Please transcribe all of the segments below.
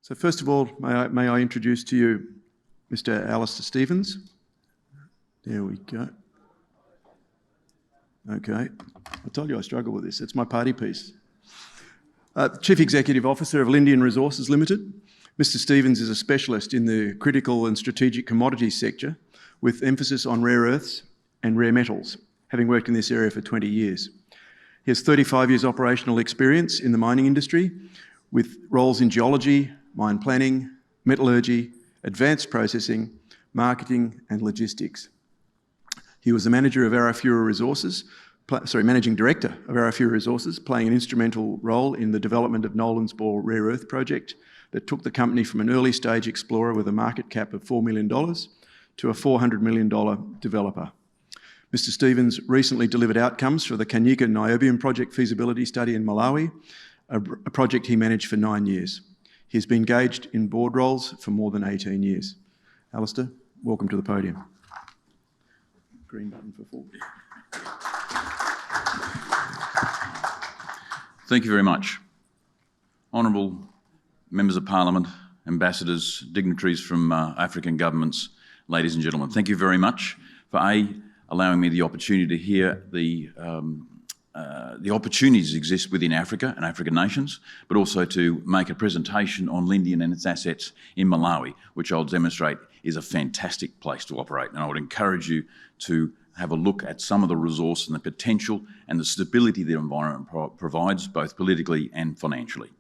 So first of all, may I introduce to you Mr. Alistair Stevens. There we go. Okay, I told you I struggle with this. It's my party piece. Chief Executive Officer of Lindan Resources Limited. Mr. Stevens is a specialist in the critical and strategic commodities sector with emphasis on rare earths and rare metals, having worked in this area for 20 years. He has 35 years operational experience in the mining industry with roles in geology, mine planning, metallurgy, advanced processing, marketing and logistics. He was the manager of Arafura Resources, Managing Director of Arafura Resources, playing an instrumental role in the development of Nolan's Bore rare earth project that took the company from an early stage explorer with a market cap of $4 million to a $400 million developer. Mr. Stevens recently delivered outcomes for the KANGANKUNDE niobium project feasibility study in Malawi, a project he managed for 9 years. He has been engaged in board roles for more than 18 years. Alistair, welcome to the podium. Green button for full. Thank you very much. Honourable Members of Parliament, ambassadors, dignitaries from African governments, ladies and gentlemen, thank you very much for allowing me the opportunity to hear the opportunities that exist within Africa and African nations, but also to make a presentation on Lindan and its assets in Malawi, which I'll demonstrate is a fantastic place to operate. And I would encourage you to have a look at some of the resource and the potential and the stability the environment provides, both politically and financially.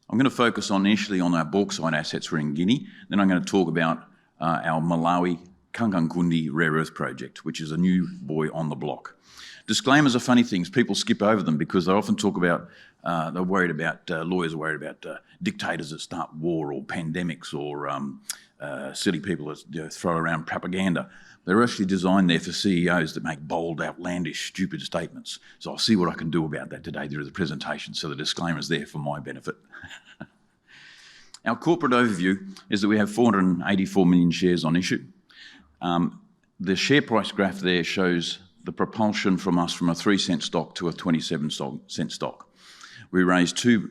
I'm going to focus initially on our bauxite assets we're in Guinea. Then I'm going to talk about our Malawi KANGANKUNDE rare earth project, which is a new boy on the block. Disclaimers are funny things. People skip over them because they often talk about, they're worried about, lawyers are worried about dictators that start war or pandemics or silly people that throw around propaganda. They're actually designed there for CEOs that make bold, outlandish, stupid statements. So I'll see what I can do about that today during the presentation, so the disclaimer's there for my benefit. Our corporate overview is that we have 484 million shares on issue. The share price graph there shows the propulsion from us from a 3-cent stock to a 27-cent stock. We raised 2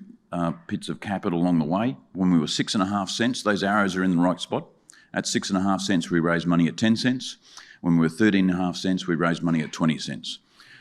pits of capital along the way. When we were 6.5 cents, those arrows are in the right spot. At 6.5 cents, we raised money at 10 cents. When we were 13.5 cents, we raised money at 20 cents.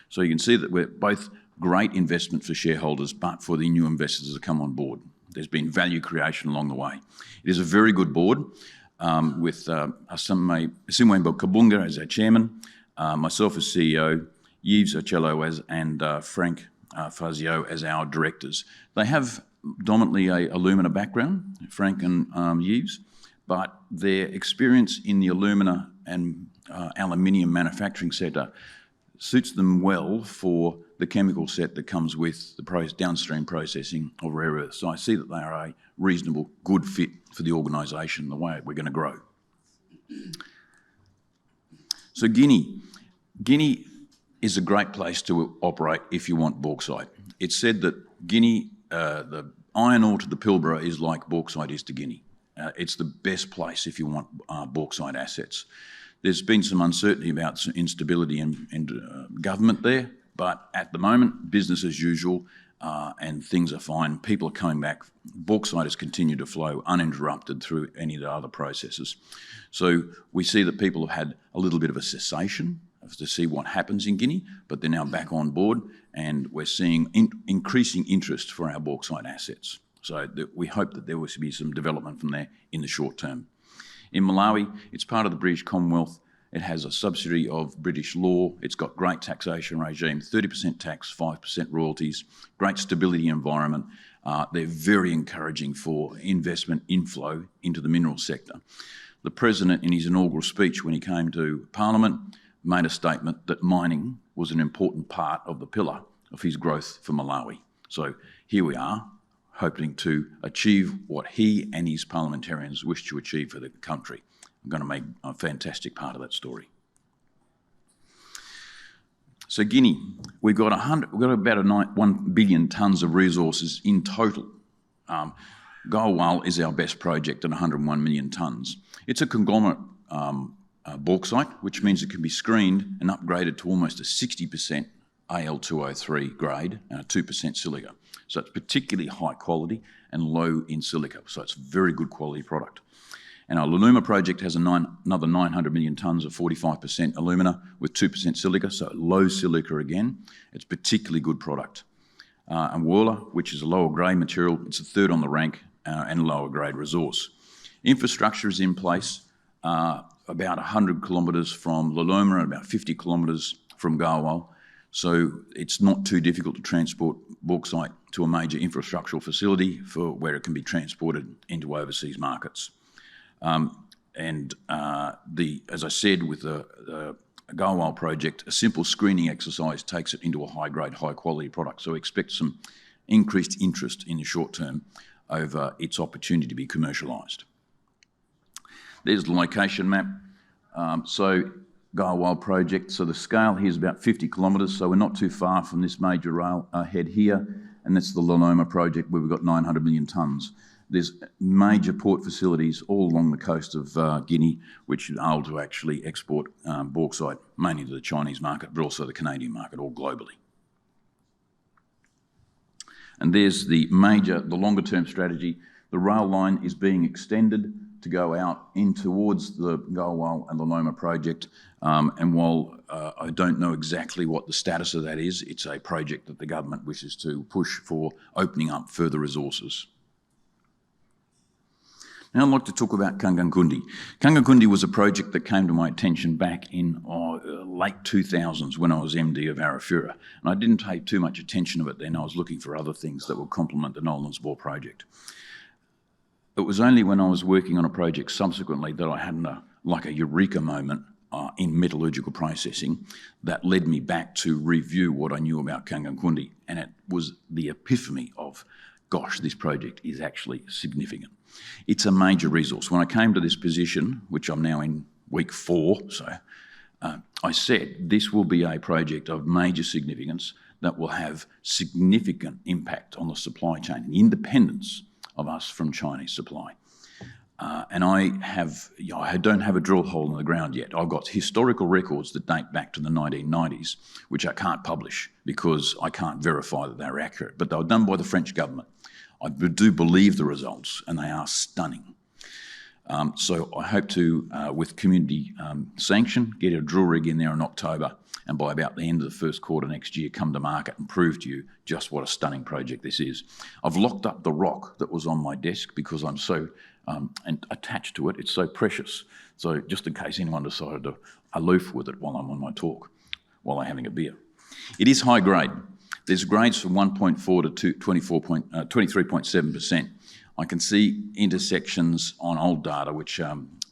So you can see that we're both great investment for shareholders, but for the new investors that come on board. There's been value creation along the way. It is a very good board with Asimwe Kabunga as our chairman, myself as CEO, Yves Ocello and Frank Fazio as our directors. They have dominantly a alumina background, Frank and Yves, but their experience in the alumina and aluminium manufacturing sector suits them well for the chemical set that comes with the downstream processing of rare earths. So I see that they are a reasonable, good fit for the organisation, the way we're going to grow. So Guinea is a great place to operate if you want bauxite. It's said that Guinea, the iron ore to the Pilbara is like bauxite is to Guinea. It's the best place if you want bauxite assets. There's been some uncertainty about some instability in government there, but at the moment, business as usual, and things are fine. People are coming back. Bauxite has continued to flow uninterrupted through any of the other processes. So we see that people have had a little bit of a cessation to see what happens in Guinea, but they're now back on board, and we're seeing increasing interest for our bauxite assets. So we hope that there will be some development from there in the short term. In Malawi, it's part of the British Commonwealth. It has a subsidiary of British law. It's got great taxation regime, 30% tax, 5% royalties, great stability environment. They're very encouraging for investment inflow into the mineral sector. The President, in his inaugural speech when he came to Parliament, made a statement that mining was an important part of the pillar of his growth for Malawi. So here we are, hoping to achieve what he and his parliamentarians wish to achieve for the country. I'm going to make a fantastic part of that story. So Guinea, we've got about 1 billion tonnes of resources in total. Gowal is our best project at 101 million tonnes. It's a conglomerate bauxite, which means it can be screened and upgraded to almost a 60% Al2O3 grade, 2% silica. So it's particularly high quality and low in silica. So it's a very good quality product. And our Alumina project has another 900 million tonnes of 45% alumina with 2% silica, so low silica again. It's a particularly good product. And Worla, which is a lower grade material, it's a third on the rank and lower grade resource. Infrastructure is in place about 100 kilometres from Luluma and about 50 kilometres from Galwal. So it's not too difficult to transport bauxite to a major infrastructural facility for where it can be transported into overseas markets. As I said, with the Galwal project, a simple screening exercise takes it into a high-grade, high-quality product. So expect some increased interest in the short term over its opportunity to be commercialised. There's the location map. Galwal project, so the scale here is about 50 kilometres, so we're not too far from this major rail head here, and that's the Luluma project where we've got 900 million tonnes. There's major port facilities all along the coast of Guinea, which are able to actually export bauxite, mainly to the Chinese market, but also the Canadian market, all globally. And there's the longer term strategy. The rail line is being extended to go out in towards the Galwal and Luluma project. And while I don't know exactly what the status of that is, it's a project that the government wishes to push for opening up further resources. Now I'd like to talk about KANGANKUNDE. KANGANKUNDE was a project that came to my attention back in late 2000s when I was MD of Arafura. And I didn't pay too much attention to it then. I was looking for other things that would complement the Nolans Bore project. It was only when I was working on a project subsequently that I had a eureka moment in metallurgical processing that led me back to review what I knew about KANGANKUNDE. And it was the epiphany of, gosh, this project is actually significant. It's a major resource. When I came to this position, which I'm now in week 4, I said this will be a project of major significance that will have significant impact on the supply chain, the independence of us from Chinese supply. And I don't have a drill hole in the ground yet. I've got historical records that date back to the 1990s, which I can't publish because I can't verify that they're accurate, but they were done by the French government. I do believe the results, and they are stunning. So I hope to, with community sanction, get a drill rig in there in October, and by about the end of the first quarter next year, come to market and prove to you just what a stunning project this is. I've locked up the rock that was on my desk because I'm so attached to it. It's so precious. So just in case anyone decided to aloof with it while I'm on my talk, while I'm having a beer. It is high grade. There's grades from 1.4 to 23.7%. I can see intersections on old data, which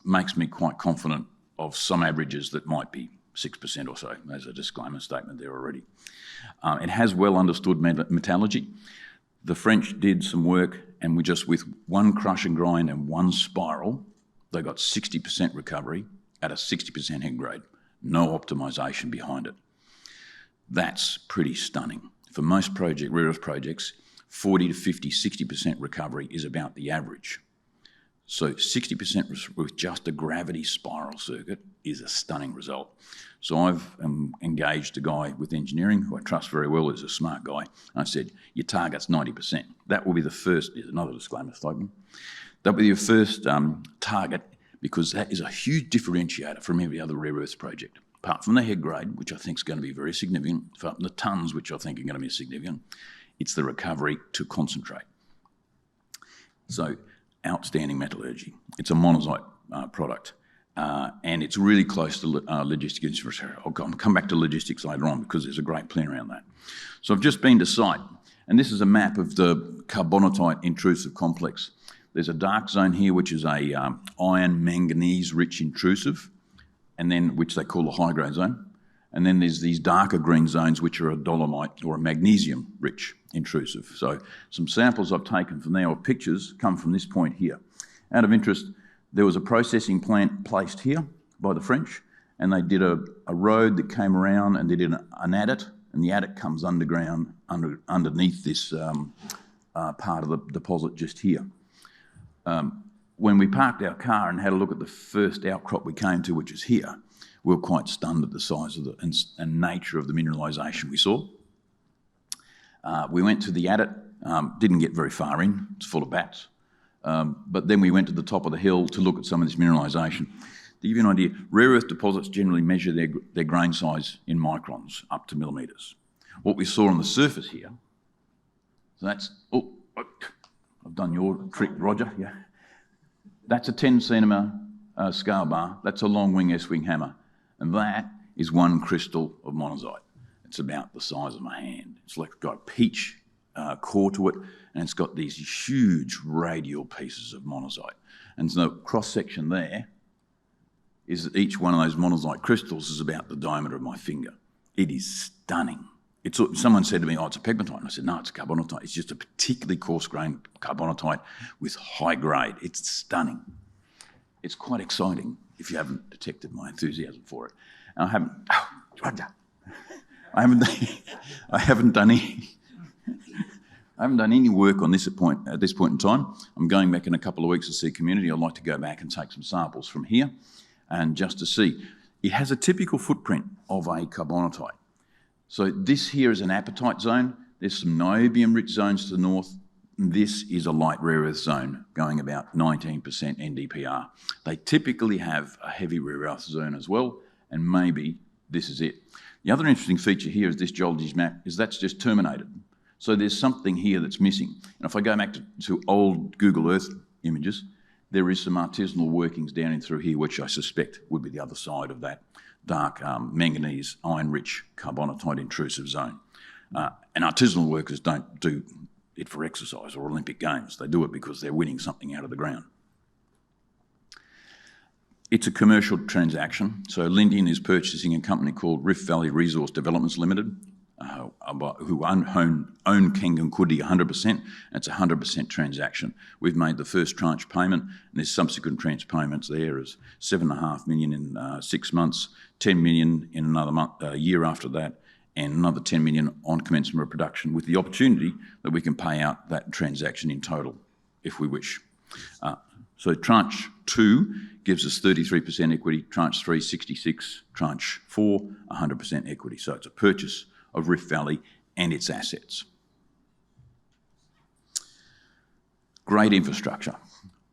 makes me quite confident of some averages that might be 6% or so. There's a disclaimer statement there already. It has well understood metallurgy. The French did some work, and with one crush and grind and one spiral, they got 60% recovery at a 60% head grade. No optimisation behind it. That's pretty stunning. For most rare earth projects, 40 to 50, 60% recovery is about the average. So 60% with just a gravity spiral circuit is a stunning result. So I've engaged a guy with engineering who I trust very well, is a smart guy. And I said, your target's 90%. That will be the first, is another disclaimer statement. That will be your first target, because that is a huge differentiator from every other rare earths project. Apart from the head grade, which I think is going to be very significant, apart from the tonnes, which I think are going to be significant, it's the recovery to concentrate. So, outstanding metallurgy. It's a monazite product, and it's really close to logistic infrastructure. I'll come back to logistics later on because there's a great plan around that. So I've just been to site, and this is a map of the carbonatite intrusive complex. There's a dark zone here, which is a iron manganese rich intrusive, and then which they call a high-grade zone. And then there's these darker green zones, which are a dolomite or a magnesium-rich intrusive. So some samples I've taken from there, or pictures, come from this point here. Out of interest, there was a processing plant placed here by the French, and they did a road that came around, and they did an adit, and the adit comes underground, underneath this part of the deposit just here. When we parked our car and had a look at the first outcrop we came to, which is here, we were quite stunned at the size of and nature of the mineralisation we saw. We went to the adit, didn't get very far in, it's full of bats. But then we went to the top of the hill to look at some of this mineralisation. To give you an idea, rare earth deposits generally measure their grain size in microns, up to millimetres. What we saw on the surface here, so that's, oh, I've done your trick, Roger, yeah. That's a 10 centimetre scale bar, that's a long wing S-wing hammer, and that is one crystal of monazite. It's about the size of my hand. It's like got a peach core to it, and it's got these huge radial pieces of monazite. And so the cross-section there is that each one of those monazite crystals is about the diameter of my finger. It is stunning. Someone said to me, oh, it's a pegmatite. And I said, no, it's a carbonatite. It's just a particularly coarse-grained carbonatite with high grade. It's stunning. It's quite exciting if you haven't detected my enthusiasm for it. And I haven't, oh, Roger. I haven't done any work on this at this point in time. I'm going back in a couple of weeks to see community. I'd like to go back and take some samples from here and just to see. It has a typical footprint of a carbonatite. So this here is an apatite zone. There's some niobium-rich zones to the north. This is a light rare earth zone going about 19% NdPr. They typically have a heavy rare earth zone as well, and maybe this is it. The other interesting feature here is this geology's map is that's just terminated. So there's something here that's missing. And if I go back to old Google Earth images, there is some artisanal workings down in through here, which I suspect would be the other side of that dark manganese, iron-rich carbonatite intrusive zone. And artisanal workers don't do it for exercise or Olympic Games. They do it because they're winning something out of the ground. It's a commercial transaction. So Lindan is purchasing a company called Rift Valley Resource Developments Limited, who own KANGANKUNDE 100%. It's a 100% transaction. We've made the first tranche payment, and there's subsequent tranche payments there as $7.5 million in 6 months, $10 million in another month, a year after that, and another $10 million on commencement of production, with the opportunity that we can pay out that transaction in total, if we wish. So tranche 2 gives us 33% equity, tranche 3, 66, tranche 4, 100% equity. So it's a purchase of Rift Valley and its assets. Great infrastructure.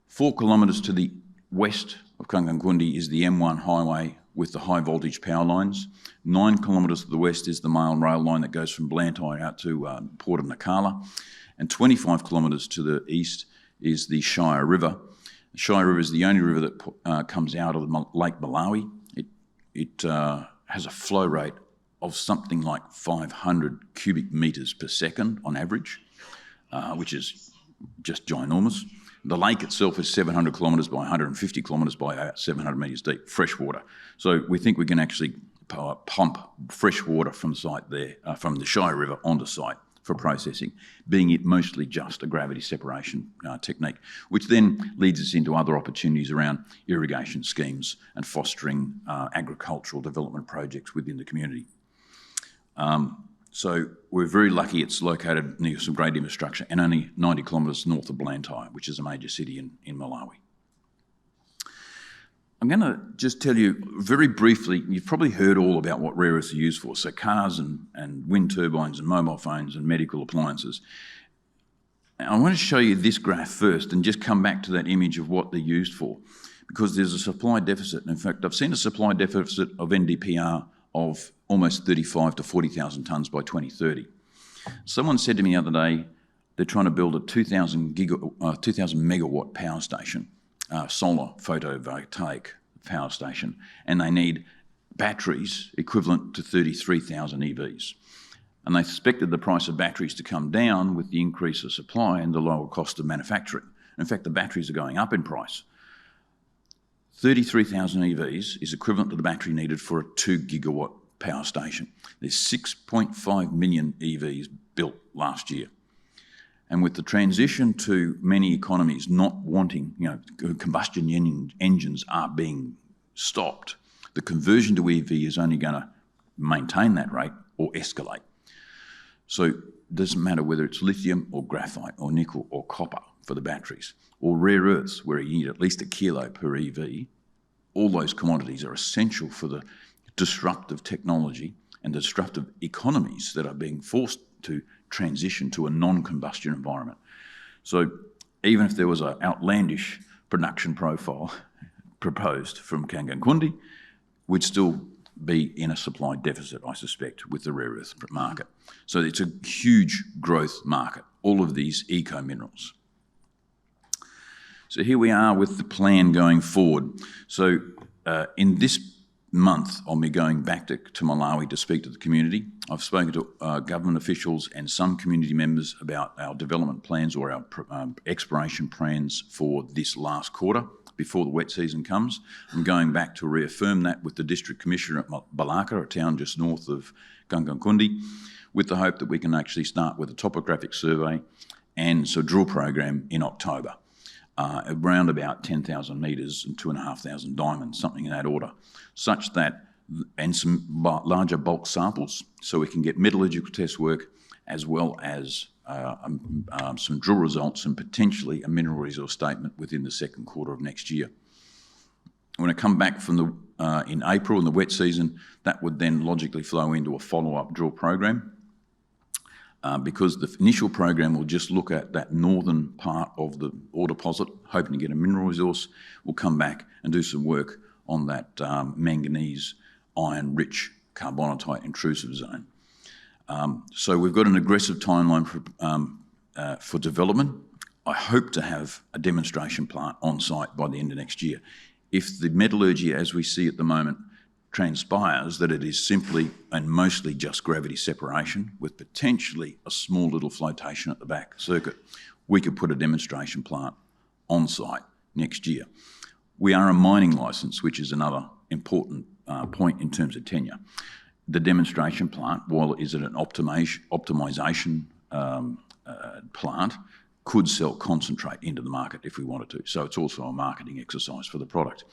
4 kilometres to the west of KANGANKUNDE is the M1 highway with the high voltage power lines. 9 kilometres to the west is the mail and rail line that goes from Blantyre out to Port of Nacala. And 25 kilometres to the east is the Shire River. The Shire River is the only river that comes out of Lake Malawi. It has a flow rate of something like 500 cubic metres per second on average, which is just ginormous. The lake itself is 700 kilometres by 150 kilometres by about 700 metres deep, fresh water. So we think we can actually pump fresh water from site there, from the Shire River onto site for processing, being it mostly just a gravity separation technique, which then leads us into other opportunities around irrigation schemes and fostering agricultural development projects within the community. So we're very lucky it's located near some great infrastructure and only 90 kilometres north of Blantyre, which is a major city in Malawi. I'm going to just tell you very briefly, you've probably heard all about what rare earths are used for, so cars and wind turbines and mobile phones and medical appliances. And I want to show you this graph first and just come back to that image of what they're used for, because there's a supply deficit. In fact, I've seen a supply deficit of NdPr of almost 35 to 40,000 tonnes by 2030. Someone said to me the other day, they're trying to build a 2,000 megawatt power station, solar photovoltaic power station, and they need batteries equivalent to 33,000 EVs. And they suspected the price of batteries to come down with the increase of supply and the lower cost of manufacturing. In fact, the batteries are going up in price. 33,000 EVs is equivalent to the battery needed for a 2 gigawatt power station. There's 6.5 million EVs built last year. And with the transition to many economies not wanting, combustion engines are being stopped, the conversion to EV is only going to maintain that rate or escalate. So it doesn't matter whether it's lithium or graphite or nickel or copper for the batteries, or rare earths where you need at least 1 kilo per EV, all those commodities are essential for the disruptive technology and disruptive economies that are being forced to transition to a non-combustion environment. So even if there was an outlandish production profile proposed from Kangankunde, we'd still be in a supply deficit, I suspect, with the rare earth market. So it's a huge growth market, all of these eco-minerals. So here we are with the plan going forward. So in this month, I'll be going back to Malawi to speak to the community. I've spoken to government officials and some community members about our development plans or our exploration plans for this last quarter before the wet season comes. I'm going back to reaffirm that with the District Commissioner at Balaka, a town just north of Kangankunde, with the hope that we can actually start with a topographic survey and so drill program in October. Around about 10,000 metres and 2,500 diamonds, something in that order, such that, and some larger bulk samples, so we can get metallurgical test work as well as some drill results and potentially a mineral resource statement within the second quarter of next year. When I come back from in April in the wet season, that would then logically flow into a follow-up drill program. Because the initial program will just look at that northern part of the ore deposit, hoping to get a mineral resource. We'll come back and do some work on that manganese, iron-rich carbonatite intrusive zone. So we've got an aggressive timeline for development. I hope to have a demonstration plant on site by the end of next year. If the metallurgy, as we see at the moment, transpires that it is simply and mostly just gravity separation with potentially a small little flotation at the back circuit, we could put a demonstration plant on site next year. We are a mining licence, which is another important point in terms of tenure. The demonstration plant, while it is an optimisation plant, could sell concentrate into the market if we wanted to. So it's also a marketing exercise for the product.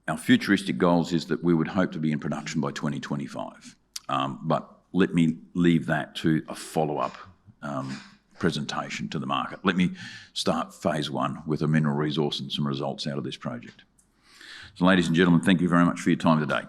Our futuristic goals is that we would hope to be in production by 2025. But let me leave that to a follow-up presentation to the market. Let me start phase one with a mineral resource and some results out of this project. So ladies and gentlemen, thank you very much for your time today.